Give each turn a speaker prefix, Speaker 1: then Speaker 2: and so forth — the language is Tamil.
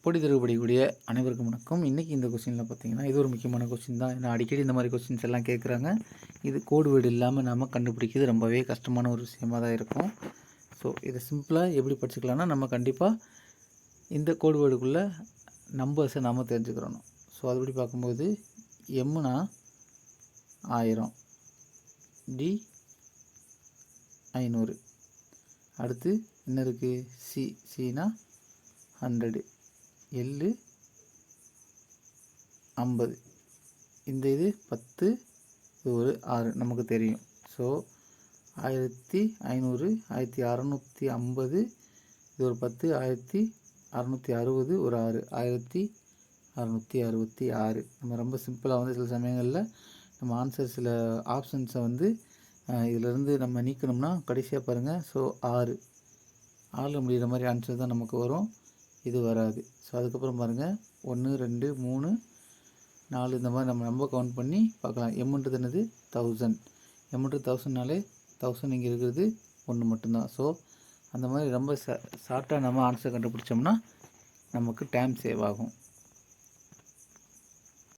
Speaker 1: போட்டித் தேர்வு படிக்கக்கூடிய அனைவருக்கும் வணக்கம். இன்றைக்கி இந்த கொஸ்டினில் பார்த்தீங்கன்னா, இது ஒரு முக்கியமான கொஸ்டின் தான். ஏன்னா அடிக்கடி இந்த மாதிரி கொஸ்டின்ஸ் எல்லாம் கேட்குறாங்க. இது கோடு வேர்டு இல்லாமல் நாம் கண்டுபிடிக்கிறது ரொம்பவே கஷ்டமான ஒரு விஷயமாக தான் இருக்கும். ஸோ இதை சிம்பிளாக எப்படி படிச்சுக்கலாம்னா, நம்ம கண்டிப்பாக இந்த கோடு வேர்டுக்குள்ளே நம்பர்ஸை நாம் தெரிஞ்சுக்கிறணும். ஸோ அதுபடி பார்க்கும்போது எம்னா 1000, டி 500, அடுத்து என்ன இருக்குது, சினா 100, எள்ளு 50, இந்த இது 10, இது ஒரு 6 நமக்கு தெரியும். ஸோ 1500, 1650, இது ஒரு 10, 1660, ஒரு 6, 1666. நம்ம ரொம்ப சிம்பிளாக வந்து சில சமயங்களில் நம்ம ஆன்சர் சில ஆப்ஷன்ஸை வந்து இதிலேருந்து நம்ம நீக்கணும்னா கடைசியாக பாருங்கள். ஸோ 6 முடிகிற மாதிரி ஆன்சர் தான் நமக்கு வரும், இது வராது. ஸோ அதுக்கப்புறம் பாருங்கள் 1, 2, 3, 4 இந்த மாதிரி நம்ம ரொம்ப கவுண்ட் பண்ணி பார்க்கலாம். எம்ன்றது என்னது 1000, எம்ன்றது 1000னாலே 1000 இங்கே இருக்கிறது 1 மட்டும்தான். ஸோ அந்த மாதிரி ரொம்ப ஷார்ட்டாக நம்ம ஆன்சர் கண்டுபிடிச்சோம்னா நமக்கு டைம் சேவ் ஆகும்.